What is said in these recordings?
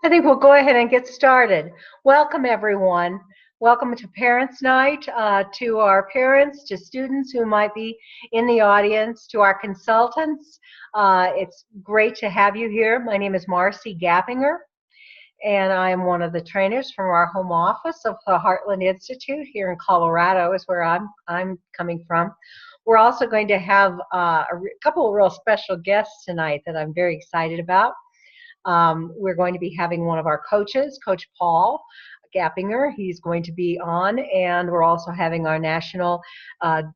I think we'll go ahead and get started. Welcome, everyone. Welcome to Parents' Night, to our parents, to students who might be in the audience, to our consultants. It's great to have you here. My name is Marcy Gappinger, and I am one of the trainers from our home office of the Heartland Institute here in Colorado, is where I'm coming from. We're also going to have a couple of real special guests tonight that I'm very excited about. We're going to be having one of our coaches, Coach Paul Gappinger. He's going to be on, and we're also having our National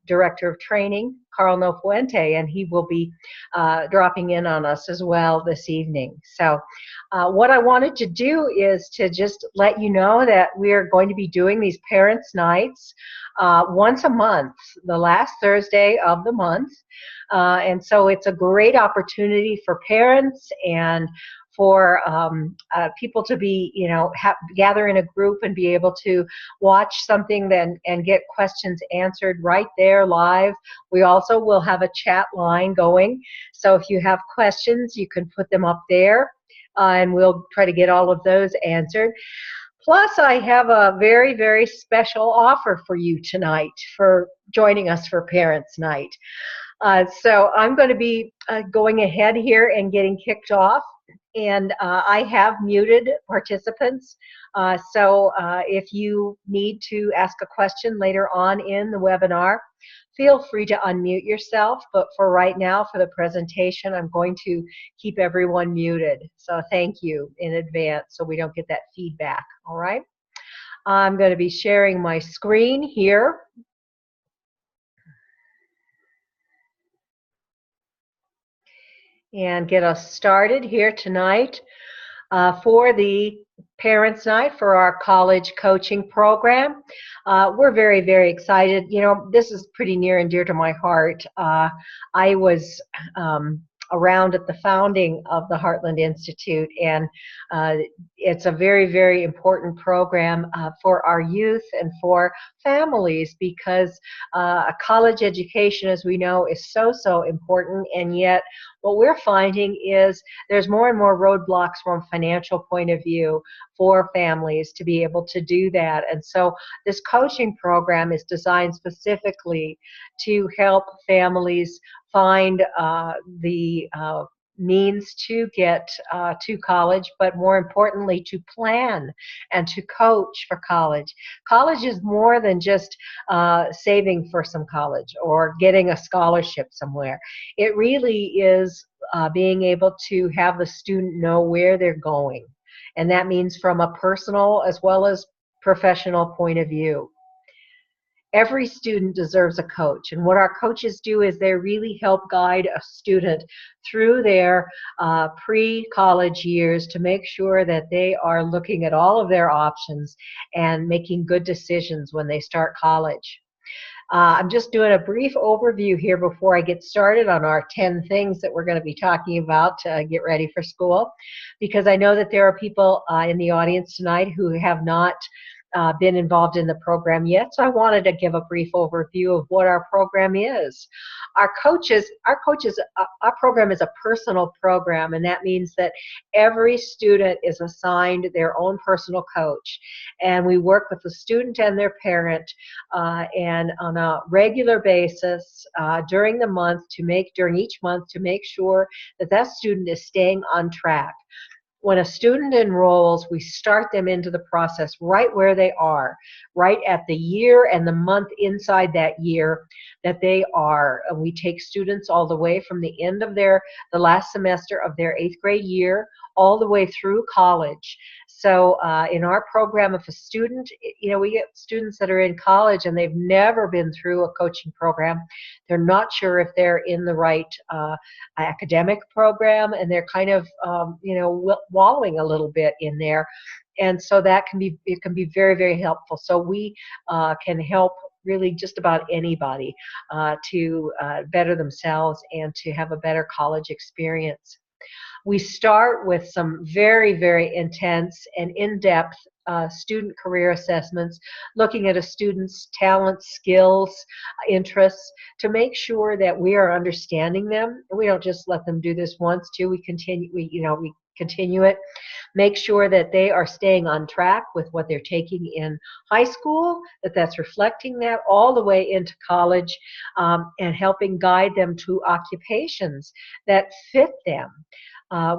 Director of Training, Carl Nofuente, and he will be dropping in on us as well this evening. So what I wanted to do is to just let you know that we're going to be doing these Parents' Nights once a month, the last Thursday of the month. And so it's a great opportunity for parents and for people to be, gather in a group and be able to watch something and get questions answered right there live. We also will have a chat line going. So if you have questions, you can put them up there and we'll try to get all of those answered. Plus, I have a very, very special offer for you tonight for joining us for Parents' Night. So I'm going to be going ahead here and getting kicked off. And I have muted participants. So if you need to ask a question later on in the webinar, feel free to unmute yourself. But for right now, for the presentation, I'm going to keep everyone muted. So thank you in advance so we don't get that feedback. All right. I'm going to be sharing my screen here. And get us started here tonight for the Parents' Night for our college coaching program. We're very, very excited. You know, this is pretty near and dear to my heart. I was around at the founding of the Heartland Institute, and it's a very, very important program for our youth and for families because a college education, as we know, is so, so important, and yet what we're finding is there's more and more roadblocks from a financial point of view for families to be able to do that. And so this coaching program is designed specifically to help families find the means to get to college, but more importantly to plan and to coach for college. College is more than just saving for some college or getting a scholarship somewhere. It really is being able to have the student know where they're going. And that means from a personal as well as professional point of view. Every student deserves a coach, and what our coaches do is they really help guide a student through their pre-college years to make sure that they are looking at all of their options and making good decisions when they start college. I'm just doing a brief overview here before I get started on our 10 things that we're going to be talking about to get ready for school, because I know that there are people in the audience tonight who have not been involved in the program yet, so I wanted to give a brief overview of what our program is. Our program is a personal program, and that means that every student is assigned their own personal coach, and we work with the student and their parent and on a regular basis during each month to make sure that that student is staying on track. When a student enrolls, we start them into the process right where they are, right at the year and the month inside that year that they are. We take students all the way from the end of the last semester of their 8th grade year all the way through college. So in our program, if a student, we get students that are in college and they've never been through a coaching program. They're not sure if they're in the right academic program, and they're kind of, wallowing a little bit in there. And so it can be very, very helpful. So we can help really just about anybody to better themselves and to have a better college experience. We start with some very, very intense and in-depth student career assessments, looking at a student's talents, skills, interests, to make sure that we are understanding them. We don't just let them do this once, too. We continue, we continue it. Make sure that they are staying on track with what they're taking in high school, that that's reflecting that all the way into college, and helping guide them to occupations that fit them.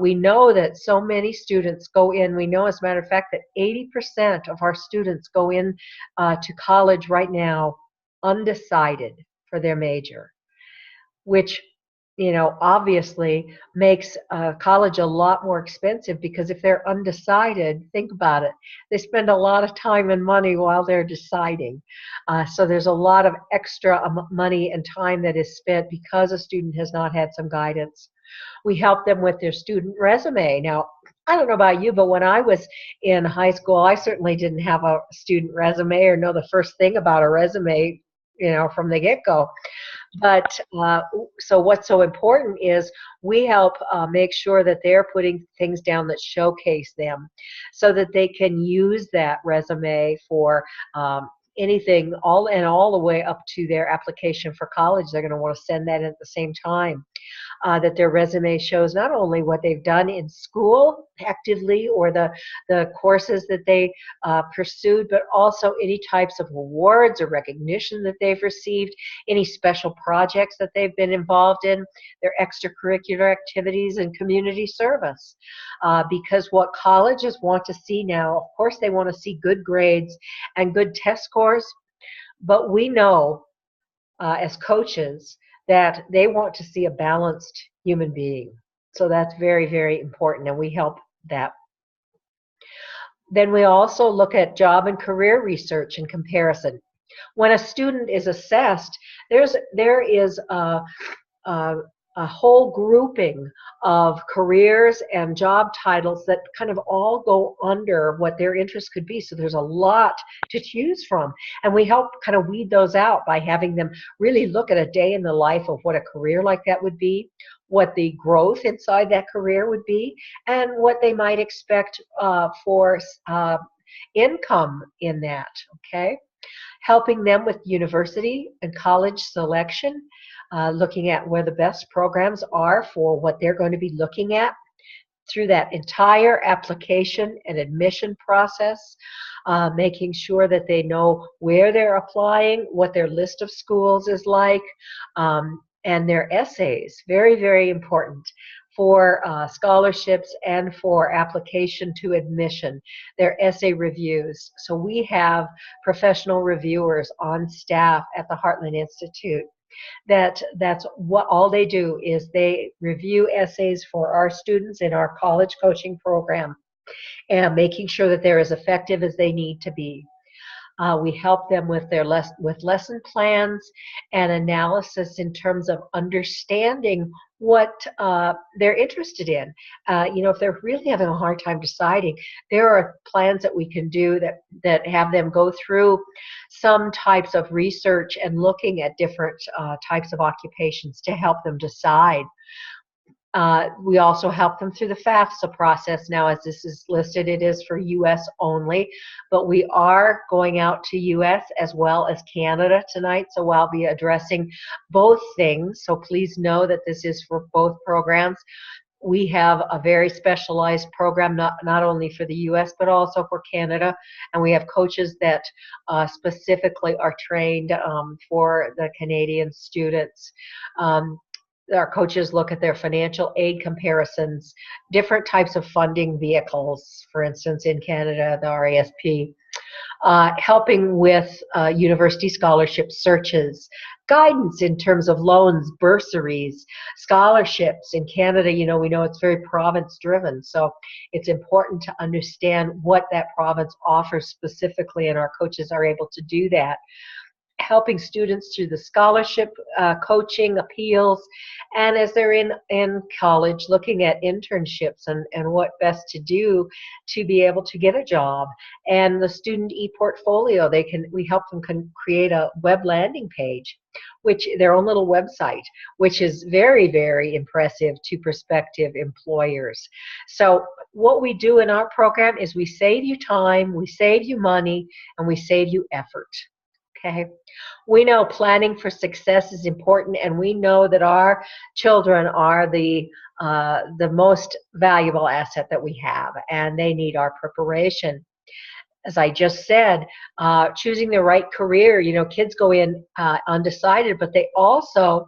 We know that so many students go in. We know, as a matter of fact, that 80% of our students go in to college right now undecided for their major, which, obviously makes college a lot more expensive, because if they're undecided, think about it, they spend a lot of time and money while they're deciding. So there's a lot of extra money and time that is spent because a student has not had some guidance. We help them with their student resume. Now, I don't know about you, but when I was in high school, I certainly didn't have a student resume or know the first thing about a resume, from the get-go. But so what's so important is we help make sure that they're putting things down that showcase them, so that they can use that resume for anything, all the way up to their application for college. They're going to want to send that at the same time. That their resume shows not only what they've done in school actively, or the courses that they pursued, but also any types of awards or recognition that they've received, any special projects that they've been involved in, their extracurricular activities, and community service. Because what colleges want to see now, of course, they want to see good grades and good test scores, but we know as coaches that they want to see a balanced human being. So that's very, very important, and we help that. Then we also look at job and career research and comparison. When a student is assessed, there is a whole grouping of careers and job titles that kind of all go under what their interest could be. So there's a lot to choose from. And we help kind of weed those out by having them really look at a day in the life of what a career like that would be, what the growth inside that career would be, and what they might expect for income in that, okay? Helping them with university and college selection, looking at where the best programs are for what they're going to be looking at through that entire application and admission process, making sure that they know where they're applying, what their list of schools is like, and their essays, very, very important for scholarships and for application to admission, their essay reviews. So we have professional reviewers on staff at the Heartland Institute. That's what all they do is they review essays for our students in our college coaching program, and making sure that they're as effective as they need to be. We help them with their lesson plans and analysis in terms of understanding what they're interested in. If they're really having a hard time deciding, there are plans that we can do that have them go through some types of research and looking at different types of occupations to help them decide. We also help them through the FAFSA process. Now, as this is listed, it is for U.S. only, but we are going out to U.S. as well as Canada tonight, so I'll be addressing both things. So please know that this is for both programs. We have a very specialized program, not only for the U.S., but also for Canada, and we have coaches that specifically are trained for the Canadian students. Our coaches look at their financial aid comparisons, different types of funding vehicles, for instance, in Canada, the RASP, helping with university scholarship searches, guidance in terms of loans, bursaries, scholarships. In Canada, we know it's very province-driven, so it's important to understand what that province offers specifically, and our coaches are able to do that. Helping students through the scholarship, coaching, appeals, and as they're in college, looking at internships and what best to do to be able to get a job. And the student e-portfolio, we help them create a web landing page, which their own little website, which is very, very impressive to prospective employers. So what we do in our program is we save you time, we save you money, and we save you effort. Okay. We know planning for success is important, and we know that our children are the most valuable asset that we have, and they need our preparation. As I just said, choosing the right career. You know, kids go in undecided, but they also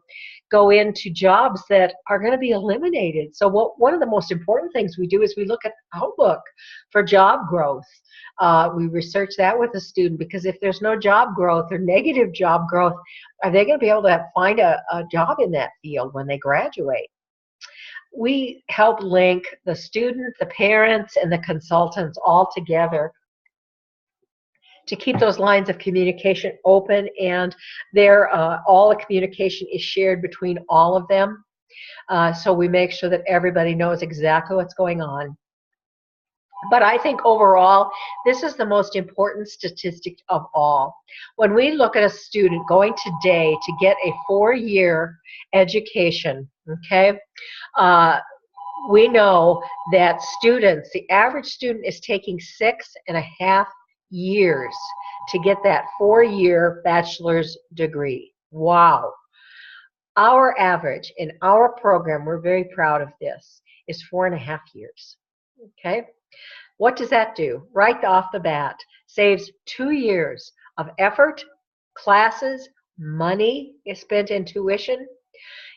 go into jobs that are going to be eliminated. So one of the most important things we do is we look at outlook for job growth. We research that with a student, because if there's no job growth or negative job growth, are they going to be able to find a job in that field when they graduate? We help link the student, the parents, and the consultants all together to keep those lines of communication open, and all the communication is shared between all of them. So we make sure that everybody knows exactly what's going on. But I think overall, this is the most important statistic of all. When we look at a student going today to get a 4-year education, okay, we know that students, the average student is taking 6.5 years to get that 4-year bachelor's degree. Wow. Our average in our program, we're very proud of this, is 4.5 years. Okay. What does that do? Right off the bat, saves 2 years of effort, classes, money is spent in tuition.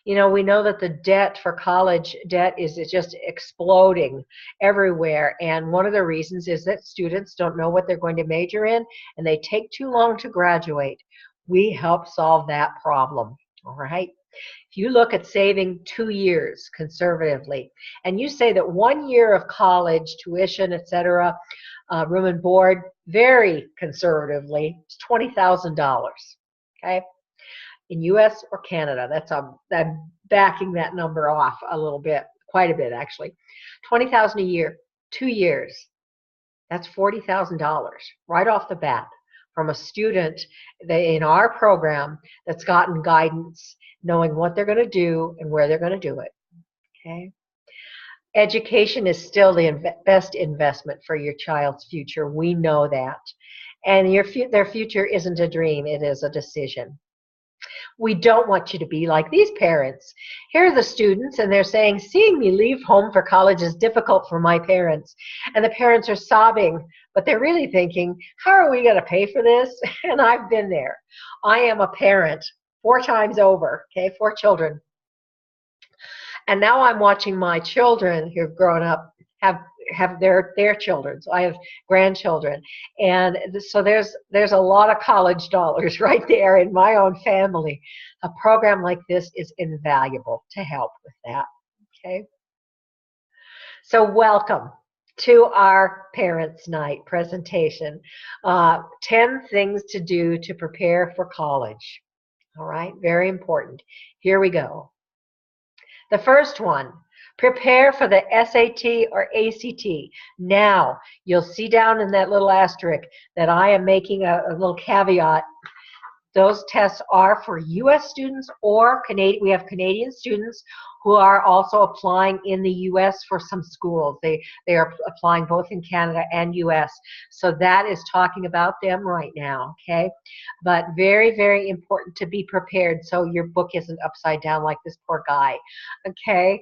You know, we know that the debt for college debt is just exploding everywhere. And one of the reasons is that students don't know what they're going to major in, and they take too long to graduate. We help solve that problem, all right? If you look at saving 2 years conservatively, and you say that 1 year of college tuition, etc., room and board, very conservatively, it's $20,000, okay? In U.S. or Canada. I'm backing that number off a little bit, quite a bit actually. $20,000 a year, 2 years. That's $40,000 right off the bat from a student in our program that's gotten guidance, knowing what they're going to do and where they're going to do it. Okay. Education is still the best investment for your child's future. We know that. And their future isn't a dream, it is a decision. We don't want you to be like these parents. Here are the students, and they're saying, seeing me leave home for college is difficult for my parents. And the parents are sobbing, but they're really thinking, how are we going to pay for this? And I've been there. I am a parent 4 times over, okay, 4 children. And now I'm watching my children who've grown up have their children. So I have grandchildren, and so there's a lot of college dollars right there in my own family. A program like this is invaluable to help with that. Okay. So welcome to our Parents' Night presentation. 10 things to do to prepare for college. All right, very important. Here we go. The first one, prepare for the SAT or ACT. Now, you'll see down in that little asterisk that I am making a little caveat. Those tests are for U.S. students or Canadian. We have Canadian students who are also applying in the U.S. for some schools. They are applying both in Canada and U.S. So that is talking about them right now, okay? But very, very important to be prepared so your book isn't upside down like this poor guy, okay?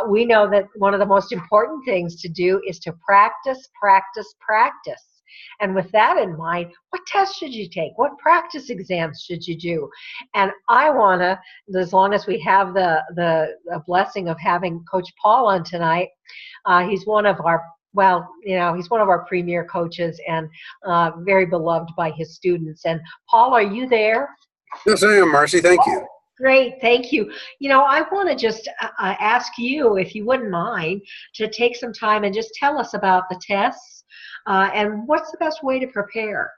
We know that one of the most important things to do is to practice, practice, practice. And with that in mind, what tests should you take? What practice exams should you do? And I want to, as long as we have the blessing of having Coach Paul on tonight, he's one of our, well, you know, he's one of our premier coaches and very beloved by his students. And Paul, are you there? Yes, I am, Marcy. Thank you. Great, thank you. You know, I want to just ask you, if you wouldn't mind, to take some time and just tell us about the tests and what's the best way to prepare.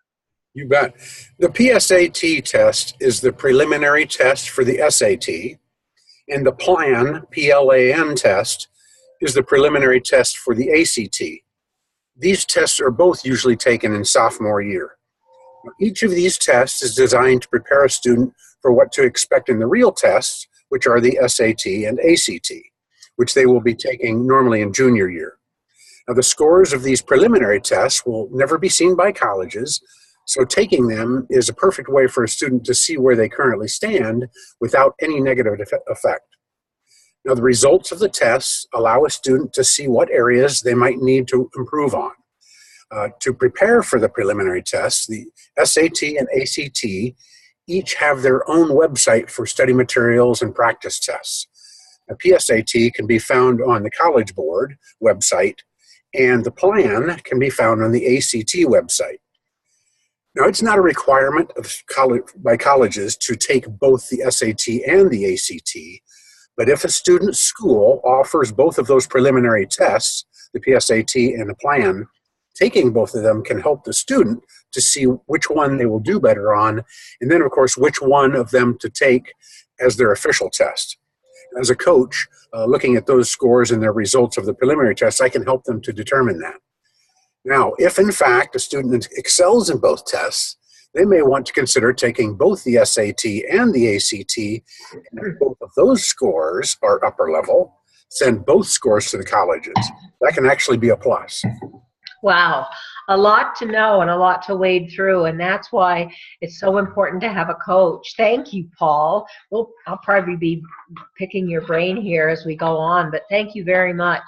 You bet. The PSAT test is the preliminary test for the SAT, and the PLAN test is the preliminary test for the ACT. These tests are both usually taken in sophomore year. Each of these tests is designed to prepare a student for what to expect in the real tests, which are the SAT and ACT, which they will be taking normally in junior year. Now, the scores of these preliminary tests will never be seen by colleges, So taking them is a perfect way for a student to see where they currently stand without any negative effect. Now, the results of the tests allow a student to see what areas they might need to improve on. To prepare for the preliminary tests, the SAT and ACT each have their own website for study materials and practice tests. The PSAT can be found on the College Board website, and the plan can be found on the ACT website. Now, it's not a requirement by colleges to take both the SAT and the ACT, but if a student's school offers both of those preliminary tests, the PSAT and the plan, taking both of them can help the student to see which one they will do better on, and then, of course, which one of them to take as their official test. As a coach, looking at those scores and their results of the preliminary tests, I can help them to determine that. Now, if in fact a student excels in both tests, they may want to consider taking both the SAT and the ACT, and if both of those scores are upper level, send both scores to the colleges. That can actually be a plus. Wow, a lot to know and a lot to wade through, and that's why it's so important to have a coach. Thank you, Paul. I'll probably be picking your brain here as we go on, but thank you very much.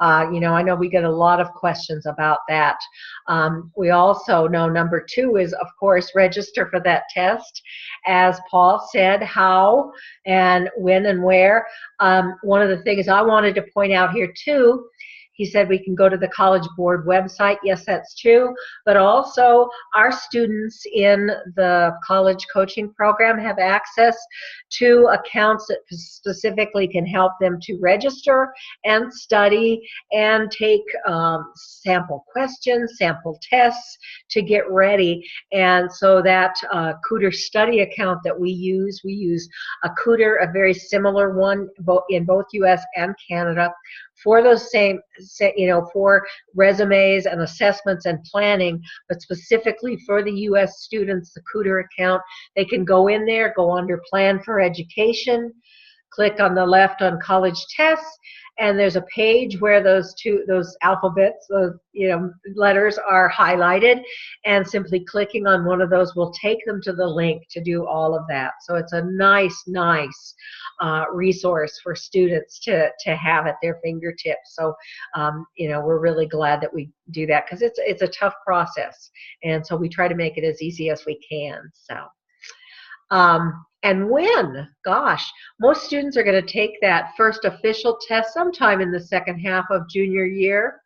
You know, I know we get a lot of questions about that. We also know number 2 is, of course, register for that test. As Paul said, how and when and where. One of the things I wanted to point out here too, he said we can go to the College Board website. Yes, that's true. But also our students in the college coaching program have access to accounts that specifically can help them to register and study and take sample questions, sample tests to get ready. And so that Cooter study account that we use a Cooter, a very similar one in both US and Canada, for those same, you know, for resumes and assessments and planning, but specifically for the U.S. students, the Cooter account, they can go in there, go under Plan for Education, click on the left on College Tests, and there's a page where those alphabets, those letters are highlighted, and simply clicking on one of those will take them to the link to do all of that. So it's a nice resource for students to have at their fingertips. So we're really glad that we do that, because it's a tough process, and so we try to make it as easy as we can. So and when, gosh, most students are going to take that first official test sometime in the second half of junior year.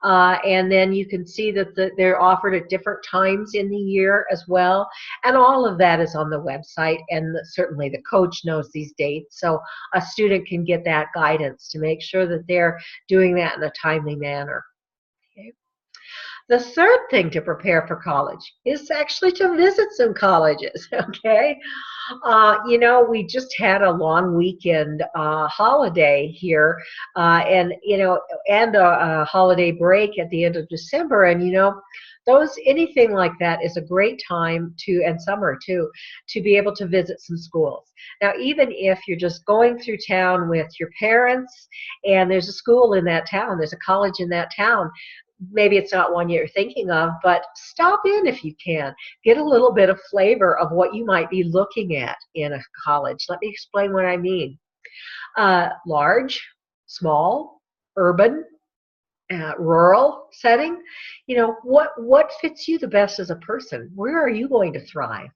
And then you can see that they're offered at different times in the year as well. And all of that is on the website, and certainly the coach knows these dates. So a student can get that guidance to make sure that they're doing that in a timely manner. Okay. The third thing to prepare for college is actually to visit some colleges, okay? We just had a long weekend holiday here, and a holiday break at the end of December, and anything like that is a great time and summer too, to be able to visit some schools. Now, even if you're just going through town with your parents and there's a school in that town, there's a college in that town, maybe it's not one you're thinking of, but stop in if you can. Get a little bit of flavor of what you might be looking at in a college. Let me explain what I mean. Large, small, urban, rural setting, what fits you the best as a person? Where are you going to thrive?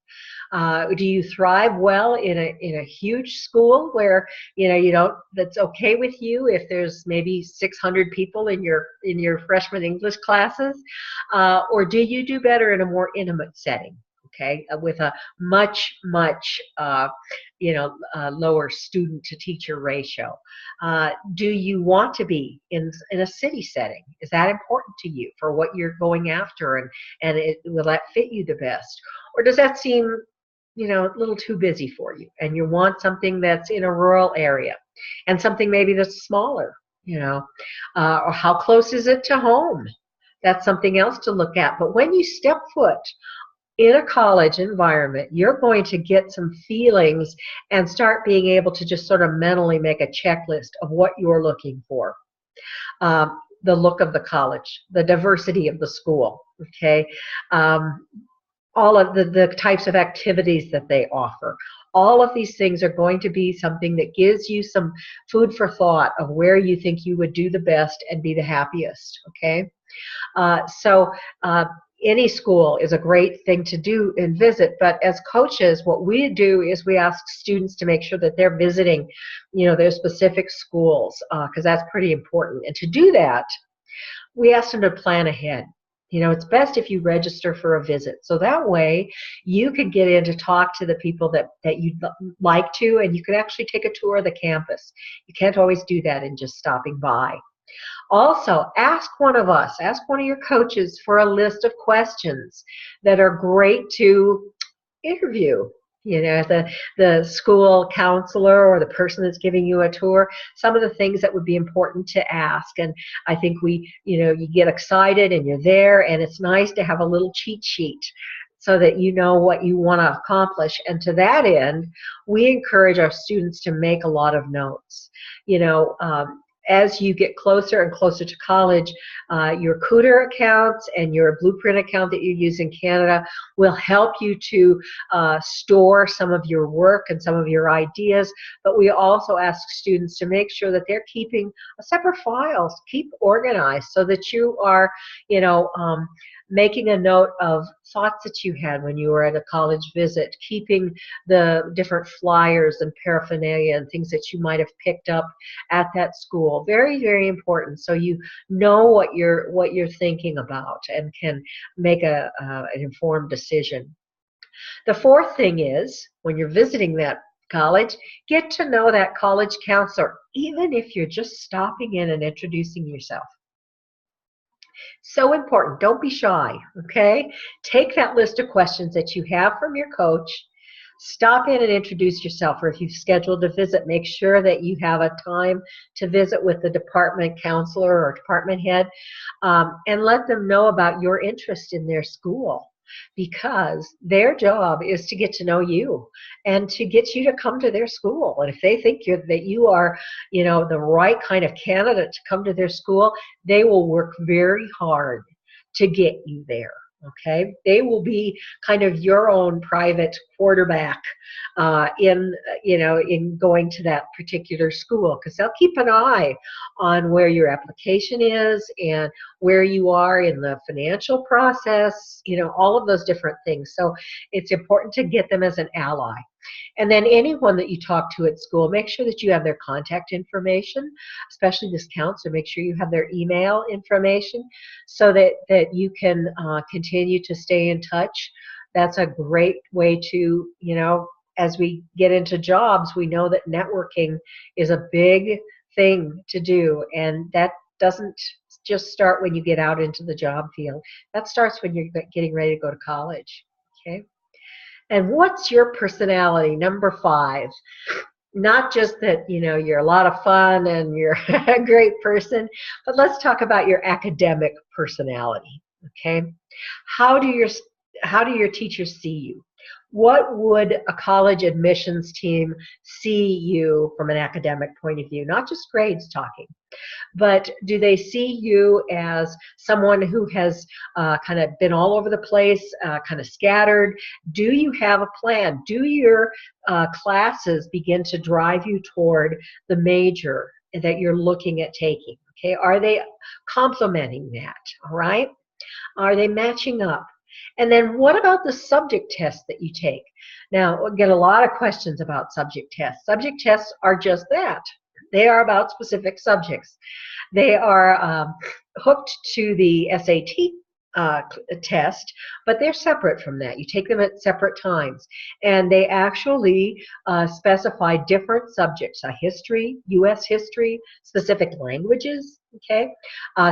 Do you thrive well in a huge school where that's okay with you if there's maybe 600 people in your freshman English classes, or do you do better in a more intimate setting? Okay, with a much lower student to teacher ratio. Do you want to be in a city setting? Is that important to you for what you're going after, and will that fit you the best? Or does that seem a little too busy for you, and you want something that's in a rural area, and something maybe that's smaller, or how close is it to home? That's something else to look at. But when you step foot in a college environment, you're going to get some feelings and start being able to just sort of mentally make a checklist of what you're looking for. The look of the college, the diversity of the school, okay? all of the types of activities that they offer. All of these things are going to be something that gives you some food for thought of where you think you would do the best and be the happiest, okay? So any school is a great thing to do and visit, but as coaches, what we do is we ask students to make sure that they're visiting, their specific schools, because that's pretty important. And to do that, we ask them to plan ahead. It's best if you register for a visit. So that way you can get in to talk to the people that you'd like to, and you can actually take a tour of the campus. You can't always do that in just stopping by. Also, ask one of us, ask one of your coaches for a list of questions that are great to interview. The school counselor or the person that's giving you a tour, some of the things that would be important to ask. And I think you get excited and you're there, and it's nice to have a little cheat sheet so that you know what you want to accomplish. And to that end, we encourage our students to make a lot of notes. As you get closer and closer to college, your Cooter accounts and your Blueprint account that you use in Canada will help you to store some of your work and some of your ideas. But we also ask students to make sure that they're keeping a separate files, keep organized, so that you are, making a note of thoughts that you had when you were at a college visit, keeping the different flyers and paraphernalia and things that you might have picked up at that school. Very, very important, so you know what you're thinking about and can make an informed decision. The fourth thing is, when you're visiting that college, get to know that college counselor, even if you're just stopping in and introducing yourself. So important. Don't be shy, okay? Take that list of questions that you have from your coach, stop in and introduce yourself, or if you've scheduled a visit, make sure that you have a time to visit with the department counselor or department head, and let them know about your interest in their school, because their job is to get to know you and to get you to come to their school. And if they think that you are, the right kind of candidate to come to their school, they will work very hard to get you there. Okay, they will be kind of your own private quarterback in going to that particular school, because they'll keep an eye on where your application is and where you are in the financial process, all of those different things. So it's important to get them as an ally. And then anyone that you talk to at school, make sure that you have their contact information, especially this counselor. Make sure you have their email information so that you can continue to stay in touch. That's a great way to, as we get into jobs, we know that networking is a big thing to do, and that doesn't just start when you get out into the job field. That starts when you're getting ready to go to college, okay? And what's your personality? Number 5. Not just that, you're a lot of fun and you're a great person, but let's talk about your academic personality, okay? How do your teachers see you? What would a college admissions team see you from an academic point of view? Not just grades talking, but do they see you as someone who has kind of been all over the place, kind of scattered? Do you have a plan? Do your classes begin to drive you toward the major that you're looking at taking? Okay, are they complementing that? All right, are they matching up? And then what about the subject tests that you take? Now, we'll get a lot of questions about subject tests. Subject tests are just that. They are about specific subjects. They are hooked to the SAT test, but they're separate from that. You take them at separate times, and they actually specify different subjects: history, U.S. history, specific languages, okay,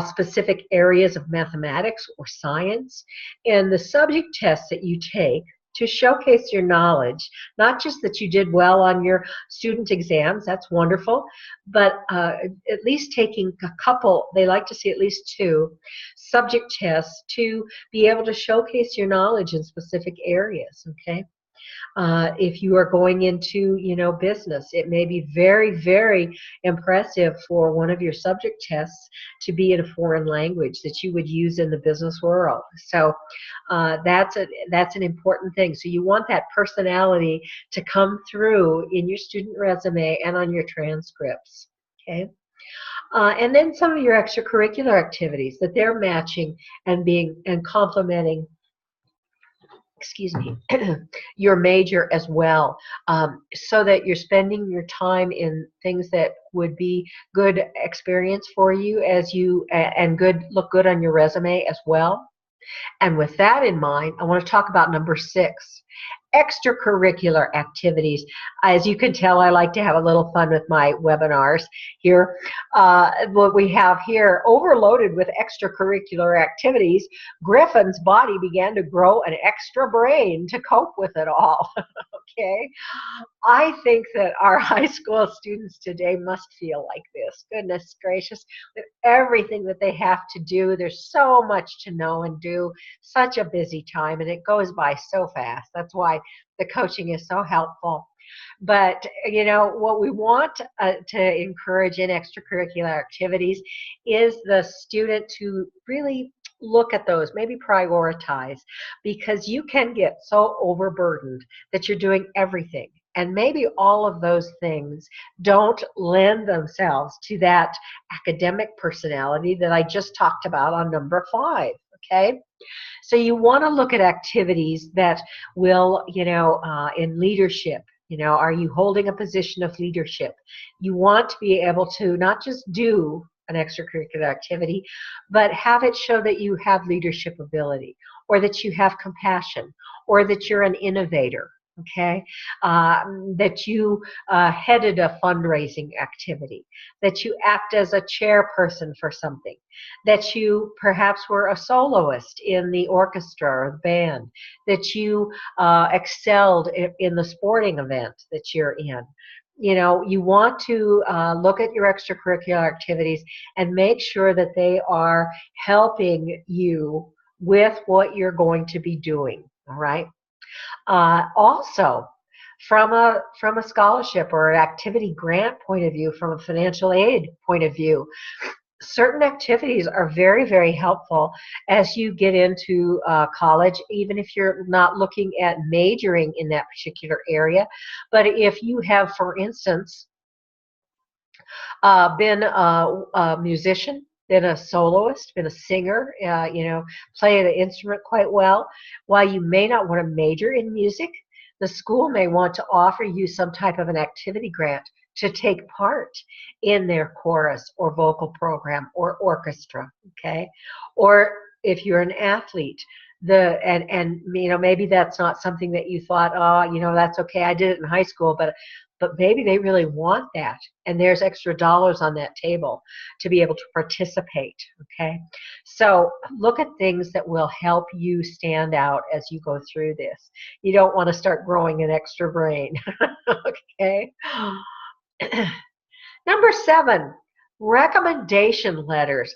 specific areas of mathematics or science. And the subject tests that you take to showcase your knowledge, not just that you did well on your student exams, that's wonderful, but at least taking a couple, they like to see at least 2 subject tests to be able to showcase your knowledge in specific areas, okay? If you are going into, business, it may be very, very impressive for one of your subject tests to be in a foreign language that you would use in the business world. So that's an important thing. So you want that personality to come through in your student resume and on your transcripts. Okay. And then some of your extracurricular activities that they're matching and complementing, excuse me, your major as well, so that you're spending your time in things that would be good experience for you and look good on your resume as well. And with that in mind, I want to talk about number 6. Extracurricular activities. As you can tell, I like to have a little fun with my webinars here. What we have here, overloaded with extracurricular activities, Griffin's body began to grow an extra brain to cope with it all. Okay. I think that our high school students today must feel like this. Goodness gracious, with everything that they have to do, there's so much to know and do, such a busy time, and it goes by so fast. That's why the coaching is so helpful. But, what we want to encourage in extracurricular activities is the student to really look at those, maybe prioritize, because you can get so overburdened that you're doing everything. And maybe all of those things don't lend themselves to that academic personality that I just talked about on number 5, okay? So you want to look at activities that will, in leadership, are you holding a position of leadership? You want to be able to not just do an extracurricular activity, but have it show that you have leadership ability, or that you have compassion, or that you're an innovator. Okay, that you headed a fundraising activity, that you act as a chairperson for something, that you perhaps were a soloist in the orchestra or the band, that you excelled in the sporting event that you're in. You want to look at your extracurricular activities and make sure that they are helping you with what you're going to be doing, all right? Also, from a scholarship or an activity grant point of view, from a financial aid point of view, certain activities are very, very helpful as you get into college, even if you're not looking at majoring in that particular area. But if you have, for instance, been a musician, been a soloist, been a singer, play the instrument quite well, while you may not want to major in music, the school may want to offer you some type of an activity grant to take part in their chorus or vocal program or orchestra, okay? Or if you're an athlete, maybe that's not something that you thought, oh, that's okay, I did it in high school, but maybe they really want that, and there's extra dollars on that table to be able to participate, okay? So look at things that will help you stand out as you go through this. You don't want to start growing an extra brain, okay? Number 7, recommendation letters.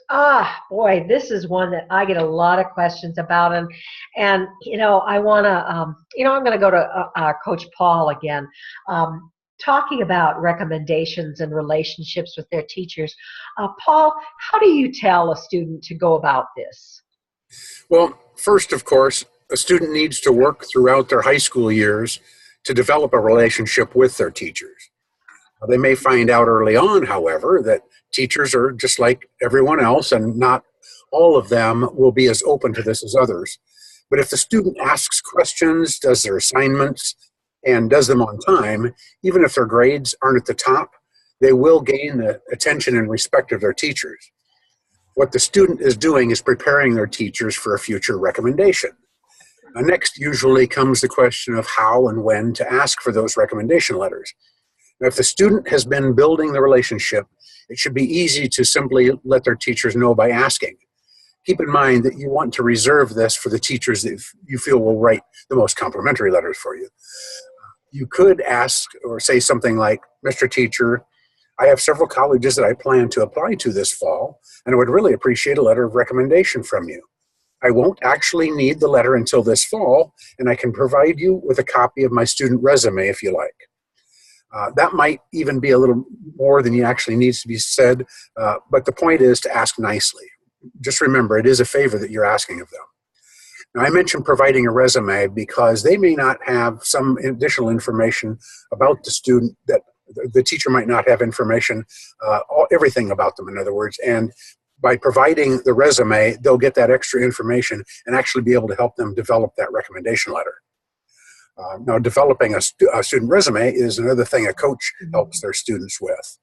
Boy, this is one that I get a lot of questions about, and I want to, I'm going to go to Coach Paul again. Talking about recommendations and relationships with their teachers. Paul, how do you tell a student to go about this? Well, first, of course, a student needs to work throughout their high school years to develop a relationship with their teachers. They may find out early on, however, that teachers are just like everyone else, and not all of them will be as open to this as others. But if the student asks questions, does their assignments, and does them on time, even if their grades aren't at the top, they will gain the attention and respect of their teachers. What the student is doing is preparing their teachers for a future recommendation. Next usually comes the question of how and when to ask for those recommendation letters. Now, if the student has been building the relationship, it should be easy to simply let their teachers know by asking. Keep in mind that you want to reserve this for the teachers that you feel will write the most complimentary letters for you. You could ask or say something like, Mr. Teacher, I have several colleges that I plan to apply to this fall, and I would really appreciate a letter of recommendation from you. I won't actually need the letter until this fall, and I can provide you with a copy of my student resume if you like. That might even be a little more than actually needs to be said, but the point is to ask nicely. Just remember, it is a favor that you're asking of them. Now, I mentioned providing a resume because they may not have some additional information about the student that the teacher might not have information, everything about them, in other words. And by providing the resume, they'll get that extra information and actually be able to help them develop that recommendation letter. Now, developing a student resume is another thing a coach helps their students with.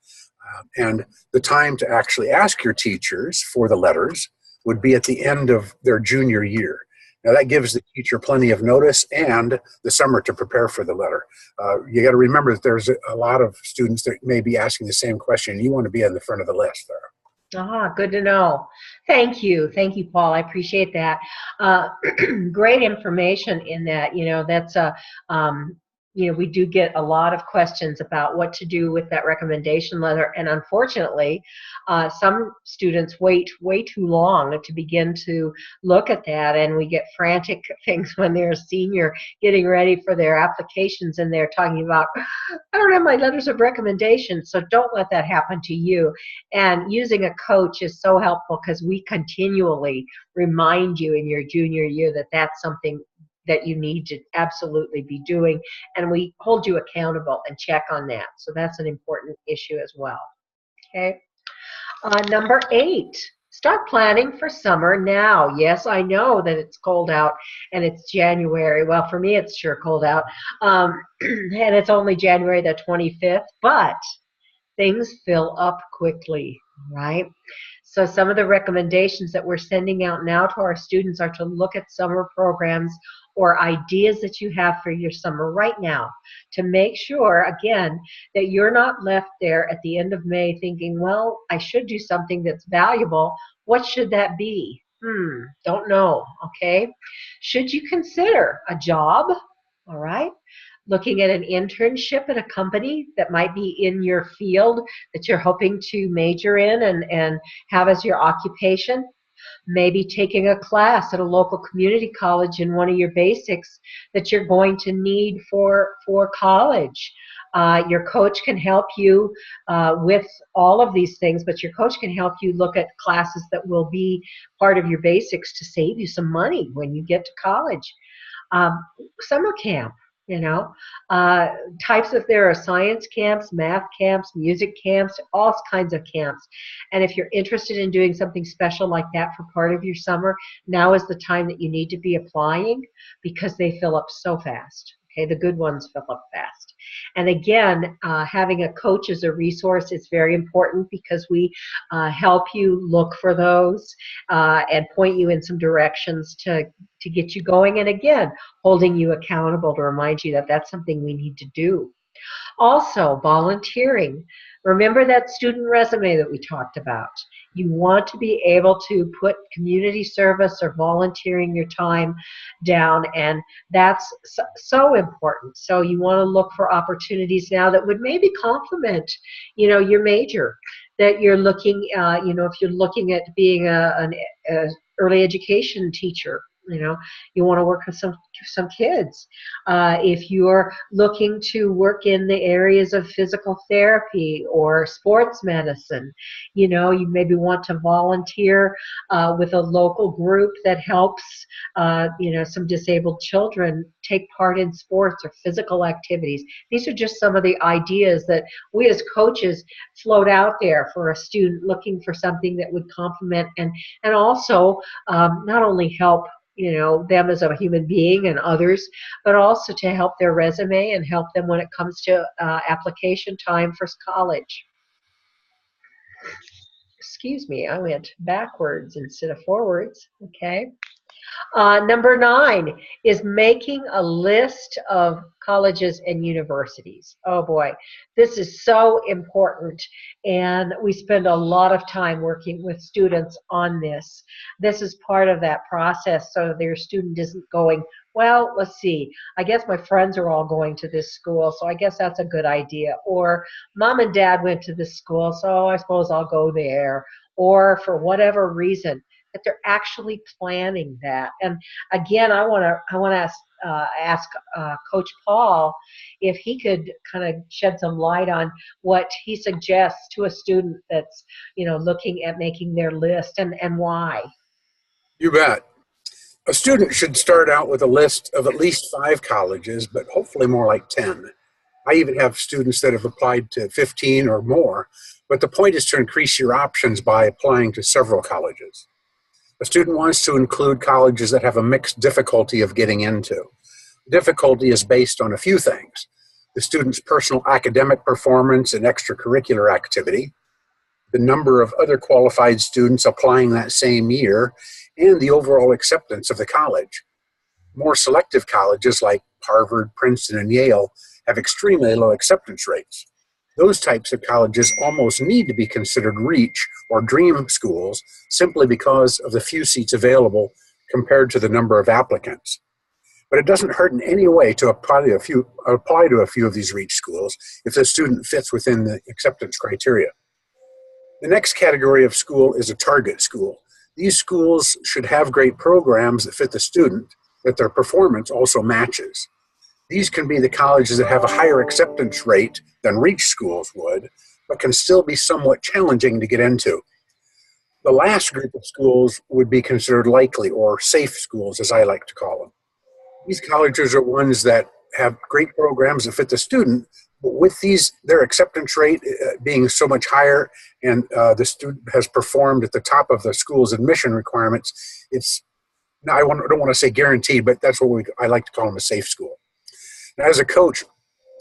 And the time to actually ask your teachers for the letters would be at the end of their junior year. Now, that gives the teacher plenty of notice and the summer to prepare for the letter. You got to remember that there's a lot of students that may be asking the same question. You want to be in the front of the list there. Good to know. Thank you, Paul. I appreciate that. Great information in that. That's we do get a lot of questions about what to do with that recommendation letter, and unfortunately, some students wait way too long to begin to look at that, and we get frantic things when they're a senior getting ready for their applications, and they're talking about, I don't have my letters of recommendation. So don't let that happen to you. And using a coach is so helpful because we continually remind you in your junior year that that's something that you need to absolutely be doing, and we hold you accountable and check on that. So that's an important issue as well. Okay. Number 8, start planning for summer now. Yes, I know that it's cold out and it's January. Well, for me, it's sure cold out, and it's only January the 25th, but things fill up quickly, right? So some of the recommendations that we're sending out now to our students are to look at summer programs or ideas that you have for your summer right now, to make sure, again, that you're not left there at the end of May thinking, well, I should do something that's valuable. What should that be? Don't know, okay? Should you consider a job, all right? Looking at an internship at a company that might be in your field that you're hoping to major in and have as your occupation. Maybe taking a class at a local community college in one of your basics that you're going to need for college. Your coach can help you with all of these things, but your coach can help you look at classes that will be part of your basics to save you some money when you get to college. Summer camp. There are science camps, math camps, music camps, all kinds of camps. And if you're interested in doing something special like that for part of your summer, now is the time that you need to be applying because they fill up so fast. Okay, the good ones fill up fast. And again, having a coach as a resource is very important because we help you look for those and point you in some directions to get you going. And again, holding you accountable to remind you that that's something we need to do. Also, volunteering. Remember that student resume that we talked about. You want to be able to put community service or volunteering your time down, and that's so important. So you want to look for opportunities now that would maybe complement, your major. That you're looking, if you're looking at being an early education teacher, you want to work with some kids. If you're looking to work in the areas of physical therapy or sports medicine, you maybe want to volunteer with a local group that helps, some disabled children take part in sports or physical activities. These are just some of the ideas that we as coaches float out there for a student looking for something that would complement and also not only help them as a human being and others, but also to help their resume and help them when it comes to application time for college. Excuse me, I went backwards instead of forwards, okay? Number 9 is making a list of colleges and universities. Oh boy, this is so important, and we spend a lot of time working with students on this. This is part of that process so their student isn't going, well, let's see, I guess my friends are all going to this school, so I guess that's a good idea. Or mom and dad went to this school, so I suppose I'll go there. Or for whatever reason, that they're actually planning that. And again, I want to ask Coach Paul if he could kind of shed some light on what he suggests to a student that's, looking at making their list, and why. You bet. A student should start out with a list of at least 5 colleges, but hopefully more like 10. I even have students that have applied to 15 or more, but the point is to increase your options by applying to several colleges. A student wants to include colleges that have a mixed difficulty of getting into. Difficulty is based on a few things: the student's personal academic performance and extracurricular activity, the number of other qualified students applying that same year, and the overall acceptance of the college. More selective colleges like Harvard, Princeton, and Yale have extremely low acceptance rates. Those types of colleges almost need to be considered reach or dream schools simply because of the few seats available compared to the number of applicants. But it doesn't hurt in any way to apply to a few of these reach schools if the student fits within the acceptance criteria. The next category of school is a target school. These schools should have great programs that fit the student, that their performance also matches. These can be the colleges that have a higher acceptance rate than reach schools would, but can still be somewhat challenging to get into. The last group of schools would be considered likely, or safe schools, as I like to call them. These colleges are ones that have great programs that fit the student, but with their acceptance rate being so much higher, and the student has performed at the top of the school's admission requirements, I don't want to say guaranteed, but that's what I like to call them, a safe school. Now, as a coach,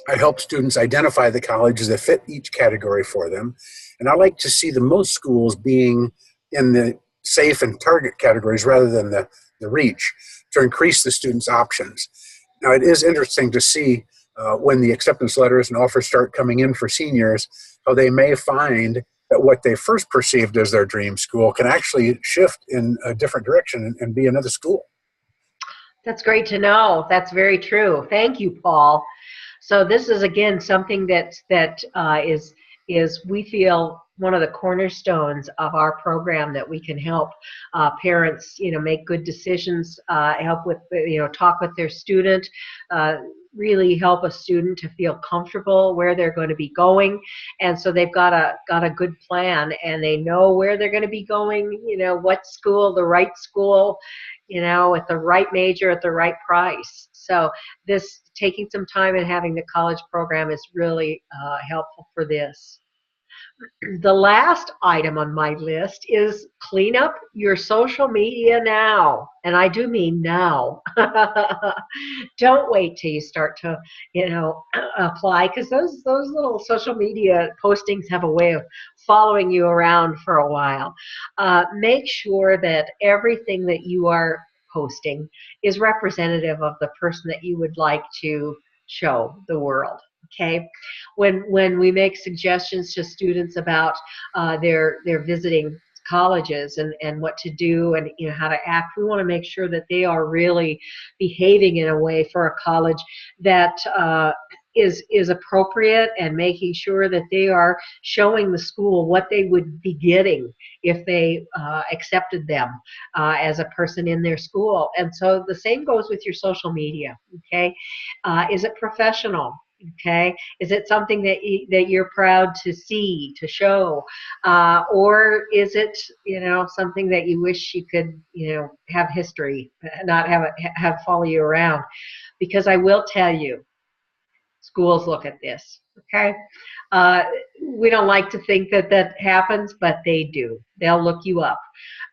I help students identify the colleges that fit each category for them, and I like to see the most schools being in the safe and target categories rather than the reach, to increase the students' options. Now, it is interesting to see when the acceptance letters and offers start coming in for seniors, how they may find that what they first perceived as their dream school can actually shift in a different direction and be another school. That's great to know. That's very true. Thank you, Paul. So this is, again, something that is we feel one of the cornerstones of our program, that we can help parents, make good decisions, help with, talk with their student, really help a student to feel comfortable where they're going to be going. And so they've got a good plan, and they know where they're going to be going, what school, the right school, at the right major at the right price. So this, taking some time and having the college program, is really helpful for this. The last item on my list is clean up your social media now. And I do mean now. Don't wait till you start to, apply, because those little social media postings have a way of following you around for a while. Make sure that everything that you are posting is representative of the person that you would like to show the world. Okay, when we make suggestions to students about their visiting colleges and what to do and how to act, we want to make sure that they are really behaving in a way for a college that is appropriate, and making sure that they are showing the school what they would be getting if they accepted them as a person in their school. And so the same goes with your social media. Okay, is it professional? Okay, is it something that you're proud to see, to show, or is it something that you wish you could have history, not have follow you around? Because I will tell you, schools look at this. Okay, we don't like to think that happens, but they do. They'll look you up,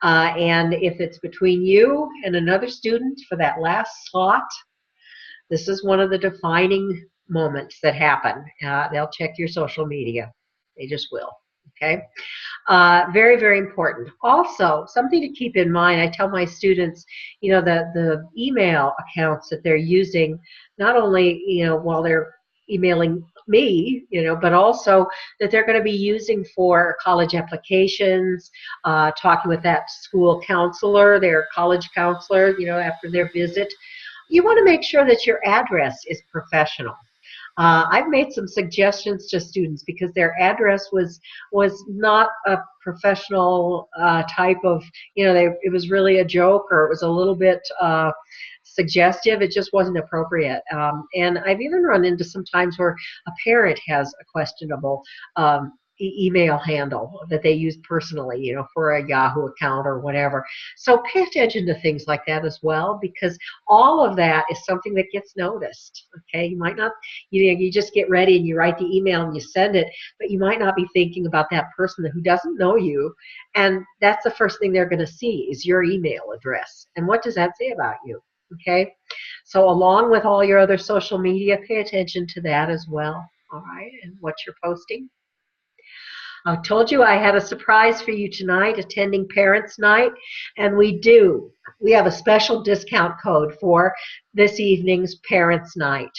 and if it's between you and another student for that last slot, this is one of the defining moments that happen. They'll check your social media. They just will. Okay. Very, very important. Also, something to keep in mind, I tell my students, the email accounts that they're using, not only, while they're emailing me, but also that they're going to be using for college applications, talking with that school counselor, their college counselor, after their visit. You want to make sure that your address is professional. I've made some suggestions to students because their address was not a professional type of, it was really a joke, or it was a little bit suggestive. It just wasn't appropriate. And I've even run into some times where a parent has a questionable email handle that they use personally, for a Yahoo account or whatever. So pay attention to things like that as well, because all of that is something that gets noticed. Okay, you might not, you just get ready and you write the email and you send it, but you might not be thinking about that person who doesn't know you, and that's the first thing they're going to see is your email address. And what does that say about you? Okay, so along with all your other social media, pay attention to that as well. All right, and what you're posting. I told you I had a surprise for you tonight, attending Parents' Night, and we do. We have a special discount code for this evening's Parents' Night.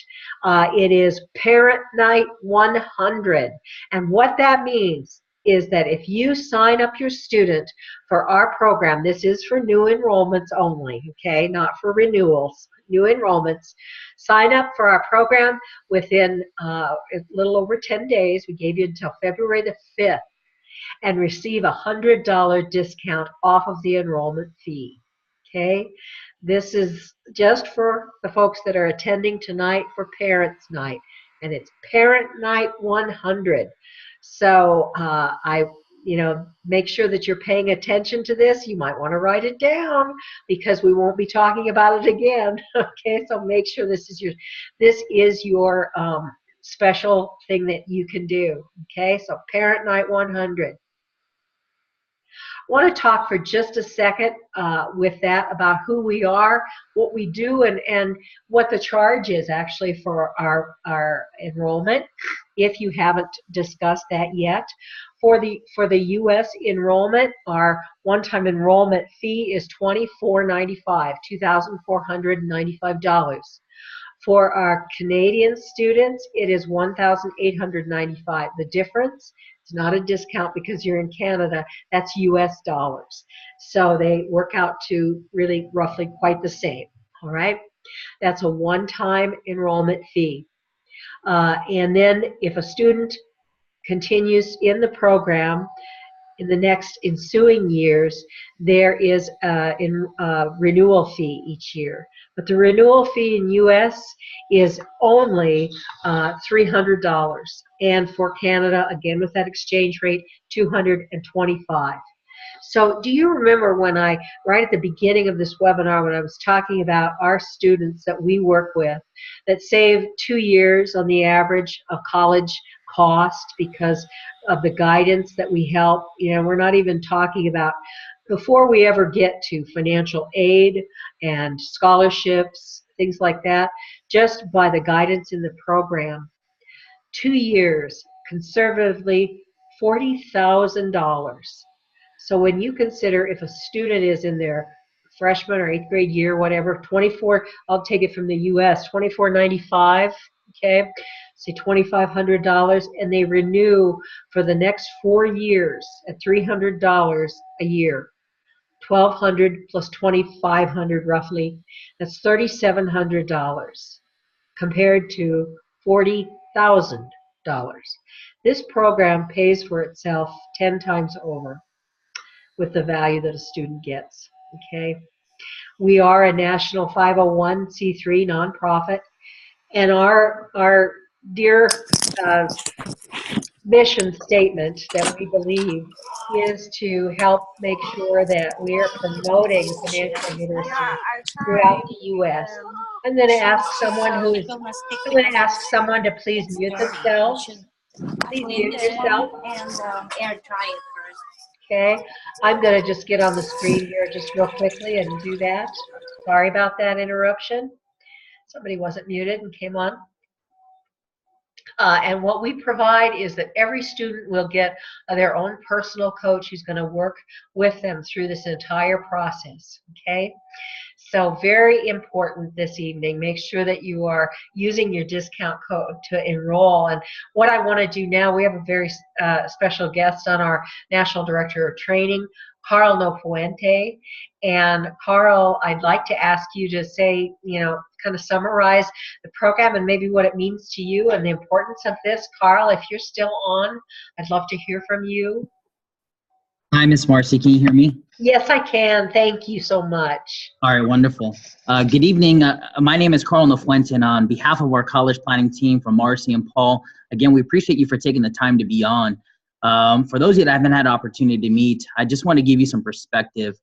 It is Parent Night 100, and what that means is that if you sign up your student for our program, this is for new enrollments only, okay, not for renewals, new enrollments. Sign up for our program within a little over 10 days. We gave you until February the 5th, and receive a $100 discount off of the enrollment fee. Okay, this is just for the folks that are attending tonight for Parents' Night, and it's Parent Night 100. So make sure that you're paying attention to this. You might want to write it down because we won't be talking about it again. Okay, so make sure this is your special thing that you can do. Okay, so Parent Night 100. I want to talk for just a second with that about who we are, what we do, and what the charge is actually for our enrollment, if you haven't discussed that yet. For the U.S. enrollment, our one-time enrollment fee is $24.95, $2,495. For our Canadian students, it is $1,895. The difference, it's not a discount because you're in Canada, that's US dollars. So they work out to really roughly quite the same, all right? That's a one-time enrollment fee. And then if a student continues in the program, in the next ensuing years, there is a renewal fee each year. But the renewal fee in US is only $300. And for Canada, again with that exchange rate, $225. So do you remember when right at the beginning of this webinar, when I was talking about our students that we work with that save 2 years on the average of college cost because of the guidance that we help? We're not even talking about, before we ever get to financial aid and scholarships, things like that, just by the guidance in the program, 2 years, conservatively, $40,000. So when you consider if a student is in their freshman or 8th grade year, whatever, I'll take it from the US, $24.95, okay, say $2,500, and they renew for the next 4 years at $300 a year. $1,200 plus $2,500 roughly, that's $3,700 compared to $40,000. This program pays for itself 10 times over with the value that a student gets. Okay, we are a national 501c3 nonprofit, and our dear mission statement that we believe is to help make sure that we are promoting financial literacy throughout the U.S. I'm going to ask someone to please mute themselves. Please mute yourself. And air dry it first. Okay, I'm going to just get on the screen here just real quickly and do that. Sorry about that interruption. Somebody wasn't muted and came on. And what we provide is that every student will get their own personal coach who's going to work with them through this entire process. Okay, so very important this evening. Make sure that you are using your discount code to enroll. And what I want to do now, we have a very special guest on, our National Director of Training, Carl Nofuente. And Carl, I'd like to ask you to say, kind of summarize the program and maybe what it means to you and the importance of this. Carl, if you're still on, I'd love to hear from you. Hi, Miss Marcy. Can you hear me? Yes, I can. Thank you so much. All right, wonderful. Good evening. My name is Carl Nofuente, and on behalf of our college planning team from Marcy and Paul, again, we appreciate you for taking the time to be on. For those of you that haven't had an opportunity to meet, I just want to give you some perspective.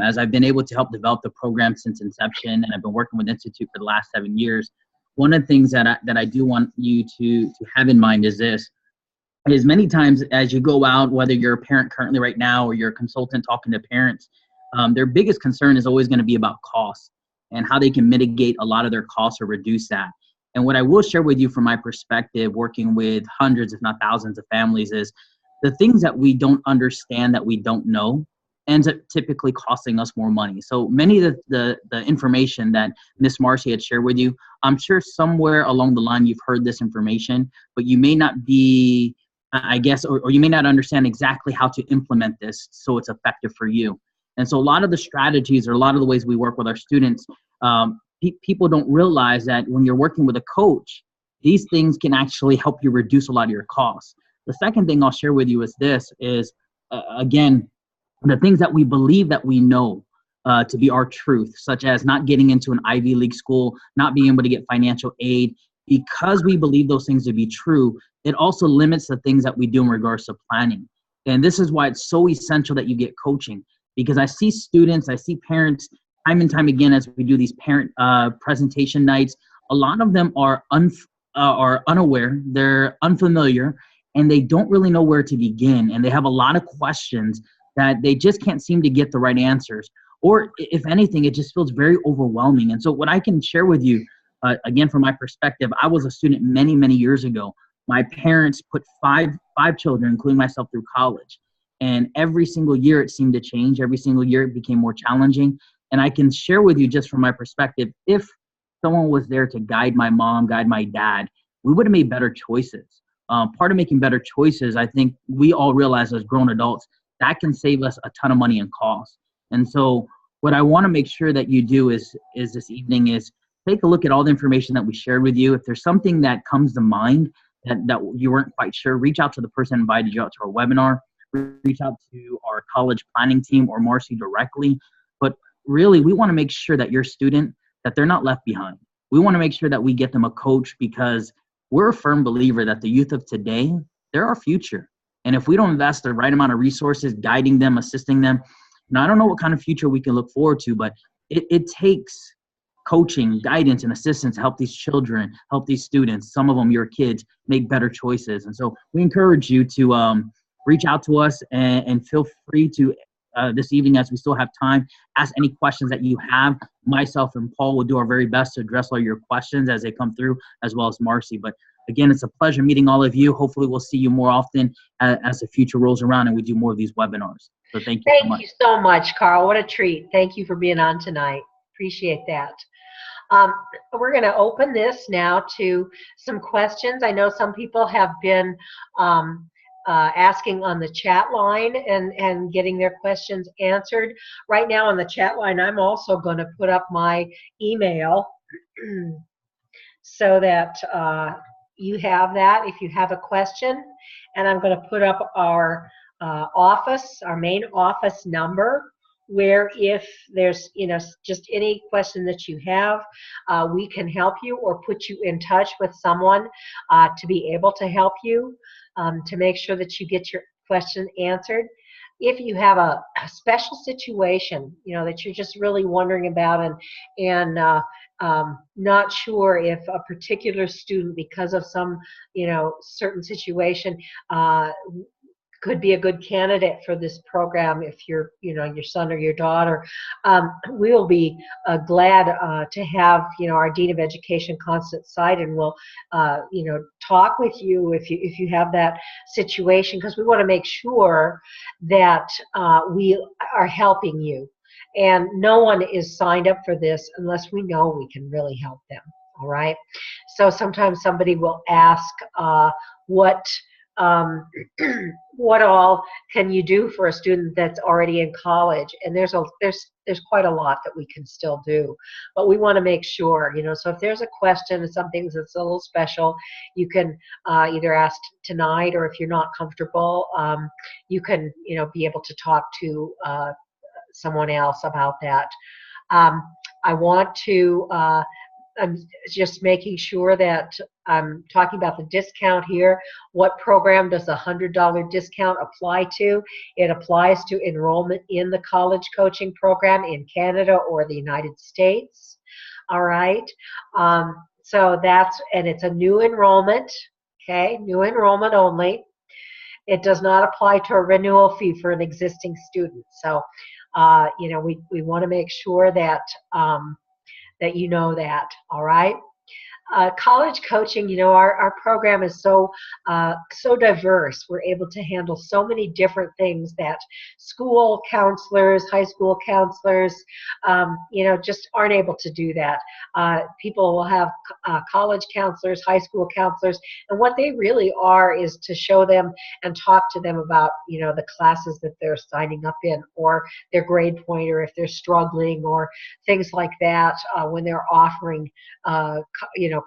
As I've been able to help develop the program since inception, and I've been working with Institute for the last 7 years, one of the things that I do want you to have in mind is this. Is many times as you go out, whether you're a parent currently right now or you're a consultant talking to parents, their biggest concern is always going to be about costs and how they can mitigate a lot of their costs or reduce that. And what I will share with you from my perspective, working with hundreds, if not thousands of families, is the things that we don't understand, that we don't know, ends up typically costing us more money. So many of the information that Miss Marcy had shared with you, I'm sure somewhere along the line you've heard this information, but you may not be, I guess, or you may not understand exactly how to implement this so it's effective for you. And so a lot of the strategies or a lot of the ways we work with our students, people don't realize that when you're working with a coach, these things can actually help you reduce a lot of your costs. The second thing I'll share with you is this, is again, the things that we believe that we know to be our truth, such as not getting into an Ivy League school, not being able to get financial aid, because we believe those things to be true, it also limits the things that we do in regards to planning. And this is why it's so essential that you get coaching, because I see students, I see parents time and time again as we do these parent presentation nights. A lot of them are unaware, they're unfamiliar, and they don't really know where to begin. And they have a lot of questions that they just can't seem to get the right answers. Or if anything, it just feels very overwhelming. And so what I can share with you, again, from my perspective, I was a student many, many years ago. My parents put five children, including myself, through college. And every single year it seemed to change. Every single year it became more challenging. And I can share with you just from my perspective, if someone was there to guide my mom, guide my dad, we would have made better choices. Part of making better choices, I think we all realize as grown adults, that can save us a ton of money and cost. And so what I want to make sure that you do is this evening is take a look at all the information that we shared with you. If there's something that comes to mind that you weren't quite sure, reach out to the person who invited you out to our webinar, reach out to our college planning team or Marcy directly. But really, we want to make sure that your student, that they're not left behind. We want to make sure that we get them a coach, because we're a firm believer that the youth of today, they're our future. And if we don't invest the right amount of resources, guiding them, assisting them, now I don't know what kind of future we can look forward to, but it takes coaching, guidance, and assistance to help these children, help these students, some of them your kids, make better choices. And so we encourage you to reach out to us and feel free to, this evening as we still have time, ask any questions that you have. Myself and Paul will do our very best to address all your questions as they come through, as well as Marcy. But again, it's a pleasure meeting all of you. Hopefully we'll see you more often as the future rolls around and we do more of these webinars. So thank you so much. Thank you so much, Carl. What a treat. Thank you for being on tonight. Appreciate that. We're going to open this now to some questions. I know some people have been asking on the chat line and getting their questions answered. Right now on the chat line, I'm also going to put up my email so that you have that if you have a question. And I'm going to put up our office, our main office number, where if there's just any question that you have, we can help you or put you in touch with someone to be able to help you to make sure that you get your question answered. If you have a special situation that you're just really wondering about and not sure if a particular student, because of some certain situation, could be a good candidate for this program, if you're your son or your daughter, we will be glad to have our Dean of Education, Constance Seiden, will talk with you if you have that situation, because we want to make sure that we are helping you. And no one is signed up for this unless we know we can really help them. All right. So sometimes somebody will ask what what all can you do for a student that's already in college? And there's quite a lot that we can still do, but we want to make sure, so if there's a question or something that's a little special, you can either ask tonight, or if you're not comfortable, you can, be able to talk to someone else about that. I want to I'm just making sure that I'm talking about the discount here. What program does the $100 discount apply to? It applies to enrollment in the college coaching program in Canada or the United States. All right. So and it's a new enrollment. Okay, new enrollment only. It does not apply to a renewal fee for an existing student. So, we want to make sure that that you know that, all right? College coaching, our program is so diverse. We're able to handle so many different things that school counselors, high school counselors, just aren't able to do that. People will have college counselors, high school counselors, and what they really are is to show them and talk to them about, the classes that they're signing up in, or their grade point, or if they're struggling, or things like that when they're offering,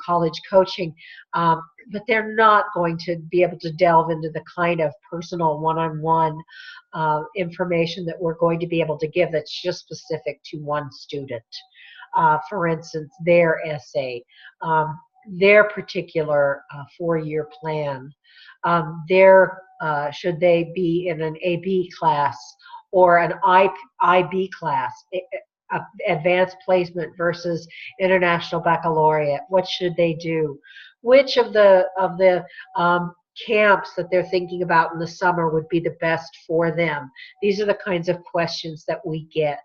college coaching, but they're not going to be able to delve into the kind of personal one-on-one information that we're going to be able to give that's just specific to one student. For instance, their essay, their particular four-year plan, should they be in an AB class or an IB class, advanced placement versus international baccalaureate. What should they do? Which of the camps that they're thinking about in the summer would be the best for them? These are the kinds of questions that we get.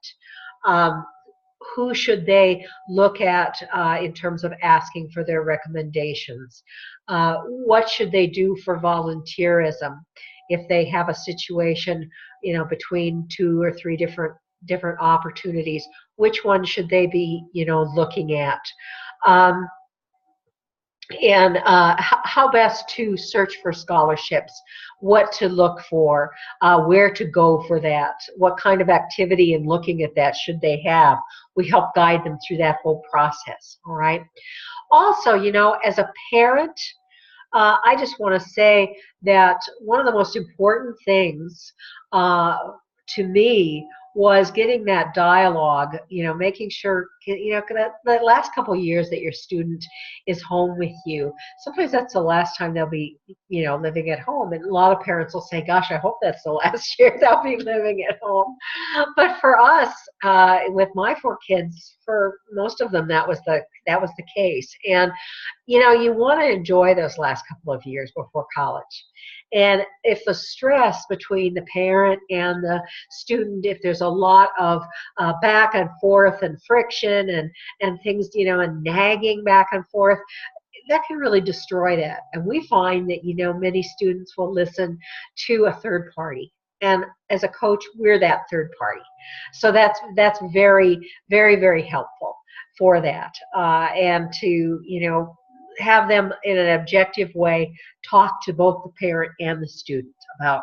Who should they look at in terms of asking for their recommendations? What should they do for volunteerism if they have a situation, between 2 or 3 different opportunities? Which one should they be, looking at? And how best to search for scholarships, what to look for, where to go for that, what kind of activity in looking at that should they have. We help guide them through that whole process, all right? Also, as a parent, I just want to say that one of the most important things to me was getting that dialogue, making sure, the last couple of years that your student is home with you, sometimes that's the last time they'll be, living at home. And a lot of parents will say, gosh, I hope that's the last year they'll be living at home. But for us, with my 4 kids, for most of them, that was the case. And, you want to enjoy those last couple of years before college. And if the stress between the parent and the student, if there's a lot of back and forth and friction and things, and nagging back and forth, that can really destroy that. And we find that, many students will listen to a third party. And as a coach, we're that third party. So that's very, very, very helpful for that. And to, have them in an objective way talk to both the parent and the student about,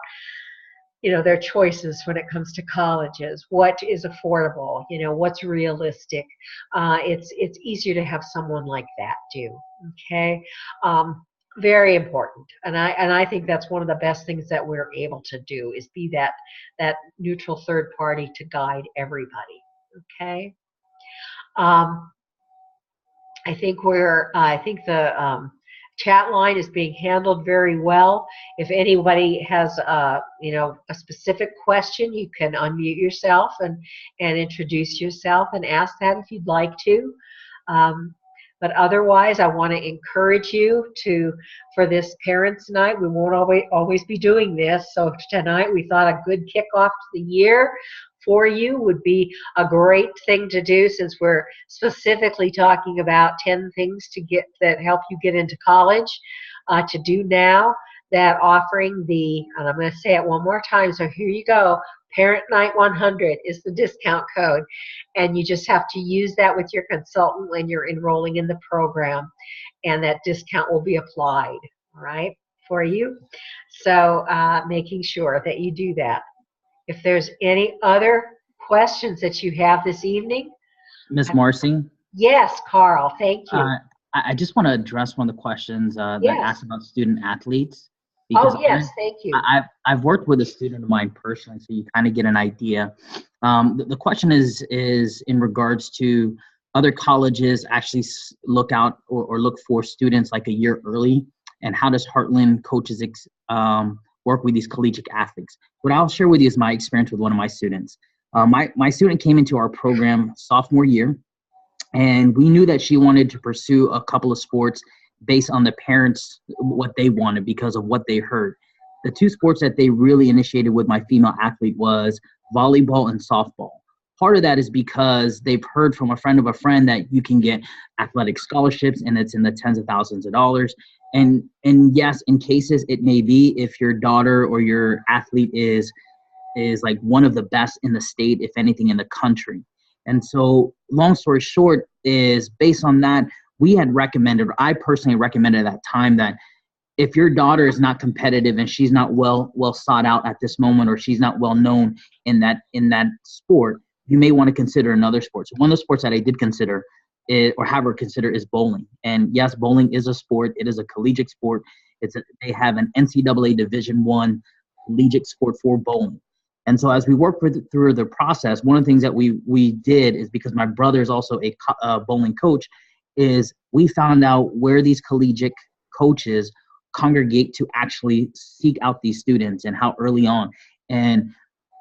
their choices when it comes to colleges, what is affordable, what's realistic. It's easier to have someone like that do. Okay. Very important. And I think that's one of the best things that we're able to do, is be that neutral third party to guide everybody. Okay. I think the chat line is being handled very well. If anybody has a specific question, you can unmute yourself and introduce yourself and ask that if you'd like to. But otherwise, I want to encourage you for this Parents' Night. We won't always be doing this. So tonight we thought a good kickoff to the year for you would be a great thing to do, since we're specifically talking about 10 things that help you get into college, to do now. That offering and I'm going to say it one more time, so here you go, Parent Night 100 is the discount code, and you just have to use that with your consultant when you're enrolling in the program, and that discount will be applied, all right? for you. So making sure that you do that. If there's any other questions that you have this evening. Miss Marcy? Yes, Carl, thank you. I just want to address one of the questions that Yes. asked about student athletes. Because Oh, yes, thank you. I've worked with a student of mine personally, so you kind of get an idea. The question is in regards to other colleges actually look out or look for students like a year early, and how does Heartland Coaches work with these collegiate athletes? What I'll share with you is my experience with one of my students. My student came into our program sophomore year, and we knew that she wanted to pursue a couple of sports based on the parents, what they wanted because of what they heard. The two sports that they really initiated with my female athlete was volleyball and softball. Part of that is because they've heard from a friend of a friend that you can get athletic scholarships and it's in the tens of thousands of dollars. And yes, in cases it may be if your daughter or your athlete is like one of the best in the state, if anything in the country. And so long story short is based on that, we had recommended, or I personally recommended at that time, that if your daughter is not competitive and she's not well sought out at this moment, or she's not well known in that sport, you may want to consider another sport. So one of the sports that I did consider or have her consider is bowling. And yes, bowling is a sport. It is a collegiate sport. They have an NCAA Division I collegiate sport for bowling. And so as we work through the process, one of the things that we did is, because my brother is also a bowling coach, is we found out where these collegiate coaches congregate to actually seek out these students and how early on. And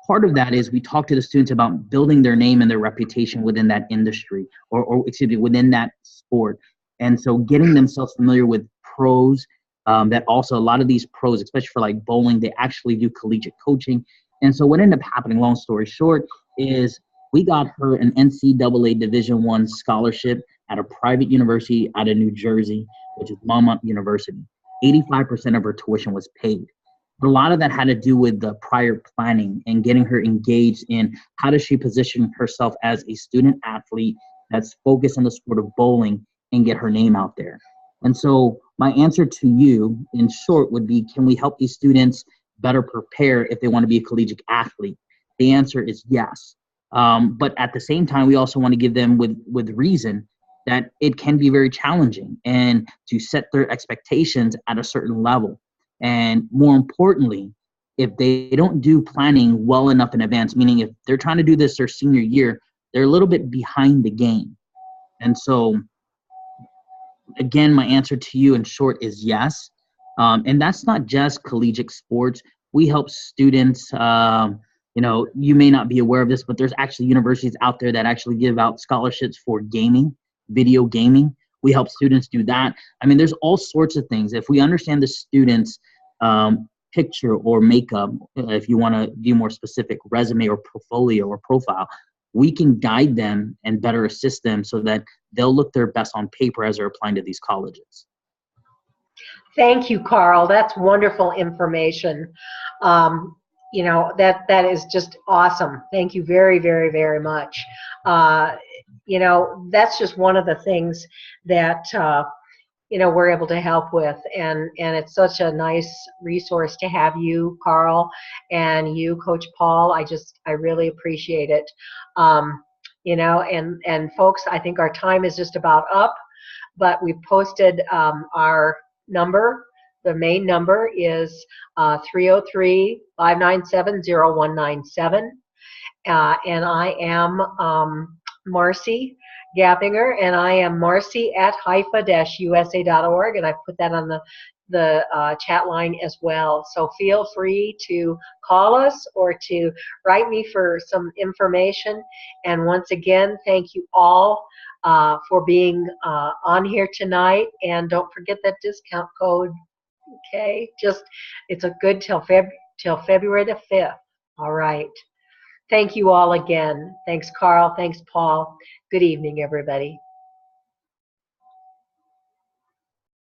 part of that is we talk to the students about building their name and their reputation within that industry, or excuse me, within that sport. And so getting themselves familiar with pros, that also a lot of these pros, especially for like bowling, they actually do collegiate coaching. And so what ended up happening, long story short, is we got her an NCAA Division I scholarship at a private university out of New Jersey, which is Monmouth University. 85% of her tuition was paid. But a lot of that had to do with the prior planning and getting her engaged in how does she position herself as a student athlete that's focused on the sport of bowling and get her name out there. And so my answer to you, in short, would be, can we help these students better prepare if they want to be a collegiate athlete? The answer is yes. But at the same time, we also want to give them with reason that it can be very challenging, and to set their expectations at a certain level. And more importantly, if they don't do planning well enough in advance, meaning if they're trying to do this their senior year, they're a little bit behind the game. And so again, my answer to you in short is yes. And that's not just collegiate sports. We help students, you may not be aware of this, but there's actually universities out there that actually give out scholarships for gaming, video gaming. We help students do that. I mean, there's all sorts of things. If we understand the students' picture or makeup, if you want to be more specific, resume or portfolio or profile, we can guide them and better assist them so that they'll look their best on paper as they're applying to these colleges. Thank you, Carl. That's wonderful information. That is just awesome. Thank you very, very, very much. That's just one of the things that we're able to help with, and it's such a nice resource to have you, Carl, and you, Coach Paul. I really appreciate it. And folks, I think our time is just about up, but we posted our number. The main number is 303-597-0197. And I am Marcy Gappinger, and I am Marcy at haifa-usa.org, and I put that on the chat line as well. So feel free to call us or to write me for some information. And once again, thank you all for being on here tonight. And don't forget that discount code. Okay, it's a good till February the 5th. All right. Thank you all again. Thanks, Carl. Thanks, Paul. Good evening, everybody.